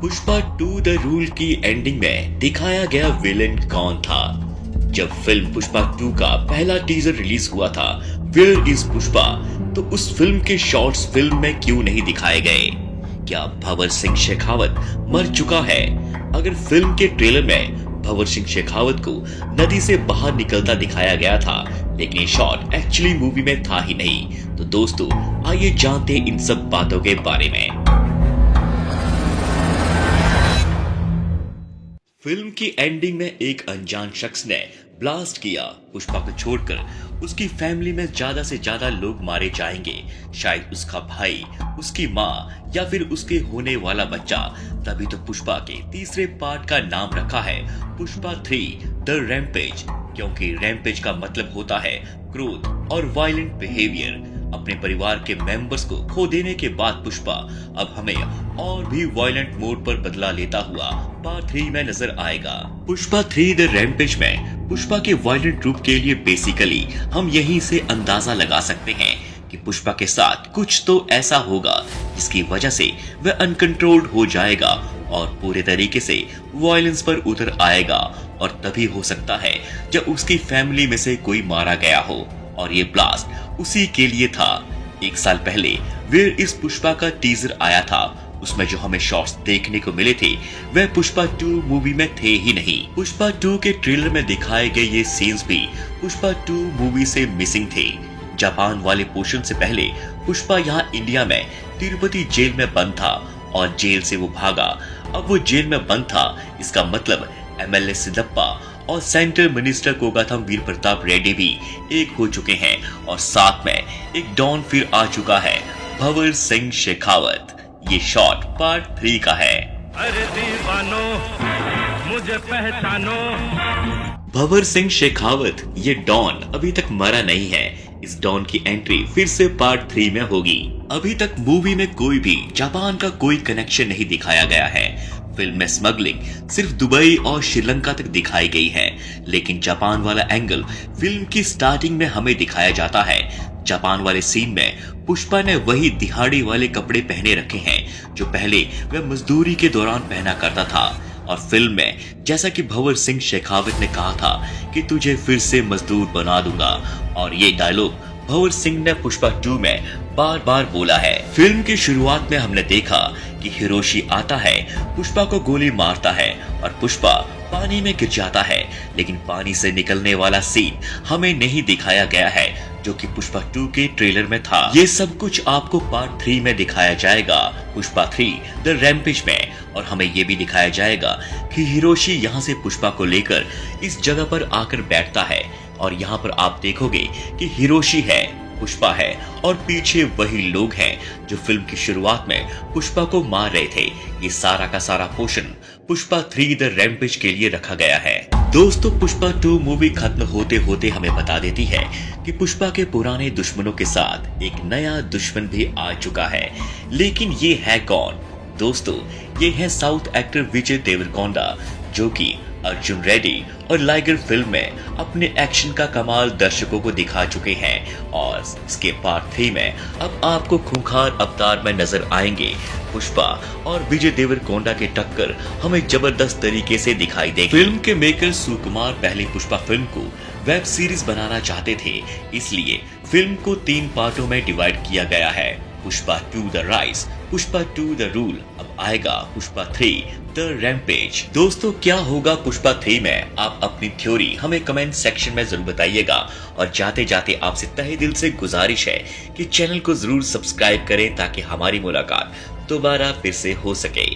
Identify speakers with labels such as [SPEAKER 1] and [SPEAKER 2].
[SPEAKER 1] Pushpa 2 the rule की ending में दिखाया गया विलेन कौन था? जब फिल्म पुष्पा 2 का पहला टीजर रिलीज हुआ था, वेयर इज पुष्पा, तो उस फिल्म के शॉर्ट्स फिल्म में क्यों नहीं दिखाए गए? क्या भंवर सिंह शेखावत मर चुका है? अगर फिल्म के ट्रेलर में भंवर सिंह शेखावत को नदी से बाहर निकलता दिखाया गया था, लेकिन ये शॉट एक्चुअली मूवी में था ही नहीं, तो दोस्तों आइए जानते हैं इन सब बातों के बारे में। फिल्म की एंडिंग में एक अनजान शख्स ने ब्लास्ट किया। पुष्पा को छोड़कर उसकी फैमिली में ज्यादा से ज्यादा लोग मारे जाएंगे, शायद उसका भाई, उसकी माँ या फिर उसके होने वाला बच्चा। तभी तो पुष्पा के तीसरे पार्ट का नाम रखा है पुष्पा 3 द रैम्पेज, क्योंकि रैम्पेज का मतलब होता है क्रोध और वायलेंट बिहेवियर। अपने परिवार के मेंबर्स को खो देने के बाद पुष्पा अब हमें और भी वायलेंट मोड पर बदला लेता हुआ पार्ट 3 में नजर आएगा। पुष्पा 3 द रैम्पेज में पुष्पा के वायलेंट रूप के लिए बेसिकली हम यहीं से अंदाजा लगा सकते हैं कि पुष्पा के साथ कुछ तो ऐसा होगा जिसकी वजह से वह अनकंट्रोल्ड हो जाएगा और पूरे तरीके से वायलेंस पर उतर आएगा, और तभी हो सकता है जब उसकी फैमिली में से कोई मारा गया हो, और ये ब्लास्ट उसी के लिए था। एक साल पहले वेयर इज पुष्पा का टीजर आया था, उसमें जो हमें शॉट्स देखने को मिले थे वह पुष्पा 2 मूवी में थे ही नहीं। पुष्पा 2 के ट्रेलर में दिखाए गए ये सीन्स भी पुष्पा 2 मूवी से मिसिंग थे। जापान वाले पोर्शन से पहले पुष्पा यहाँ इंडिया में तिरुपति जेल में बंद था और जेल से वो भागा। अब वो जेल में बंद था, इसका मतलब एमएलए सिद्धप्पा और सेंट्रल मिनिस्टर कोगाथम वीर प्रताप रेड्डी भी एक हो चुके हैं, और साथ में एक डॉन फिर आ चुका है, भंवर सिंह शेखावत। ये शॉट पार्ट 3 का है।
[SPEAKER 2] अरे दीवानो मुझे पहचानो।
[SPEAKER 1] भंवर सिंह शेखावत ये डॉन अभी तक मरा नहीं है। इस डॉन की एंट्री फिर से पार्ट 3 में होगी। अभी तक मूवी में कोई भी जापान का कोई कनेक्शन नहीं दिखाया गया है। फिल्म में स्मगलिंग सिर्फ दुबई और श्रीलंका तक दिखाई गई है, लेकिन जापान वाला एंगल फिल्म की स्टार्टिंग में हमें दिखाया जाता है। जापान वाले सीन में पुष्पा ने वही दिहाड़ी वाले कपड़े पहने रखे हैं जो पहले वह मजदूरी के दौरान पहना करता था। और फिल्म में जैसा कि भंवर सिंह शेखावत ने कहा था कि तुझे फिर से मजदूर बना दूंगा, और ये डायलॉग भंवर सिंह ने पुष्पा 2 में बार बार बोला है। फिल्म की शुरुआत में हमने देखा कि हिरोशी आता है, पुष्पा को गोली मारता है और पुष्पा पानी में गिर जाता है, लेकिन पानी से निकलने वाला सीन हमें नहीं दिखाया गया है जो कि पुष्पा 2 के ट्रेलर में था। ये सब कुछ आपको पार्ट 3 में दिखाया जाएगा, पुष्पा 3 द रैम्पेज में, और हमें ये भी दिखाया जाएगा कि हिरोशी यहाँ से पुष्पा को लेकर इस जगह पर आकर बैठता है, और यहाँ पर आप देखोगे कि हिरोशी है, पुष्पा है, और पीछे वही लोग हैं जो फिल्म की शुरुआत में पुष्पा को मार रहे थे। ये सारा का सारा पोर्शन पुष्पा 3 द रैम्पेज के लिए रखा गया है। दोस्तों पुष्पा 2 मूवी खत्म होते होते हमें बता देती है कि पुष्पा के पुराने दुश्मनों के साथ एक नया दुश्मन भी आ चुका है, लेकिन ये है कौन? दोस्तों ये है साउथ एक्टर विजय देवरकोंडा, जो कि अर्जुन रेड्डी और लाइगर फिल्म में अपने एक्शन का कमाल दर्शकों को दिखा चुके हैं, और इसके पार्ट 3 में अब आपको खूंखार अवतार में नजर आएंगे। पुष्पा और विजय देवरकोंडा के टक्कर हमें जबरदस्त तरीके से दिखाई देगी। फिल्म के मेकर सुकुमार पहले पुष्पा फिल्म को वेब सीरीज बनाना चाहते थे, इसलिए फिल्म को 3 पार्टों में डिवाइड किया गया है। Pushpa 2 the rise, Pushpa 2 the rule, अब आएगा पुष्पा 3 द रैम्पेज। दोस्तों क्या होगा पुष्पा 3 में? आप अपनी थ्योरी हमें कमेंट सेक्शन में जरूर बताइएगा, और जाते जाते आपसे तहे दिल से गुजारिश है कि चैनल को जरूर सब्सक्राइब करें ताकि हमारी मुलाकात दोबारा फिर से हो सके।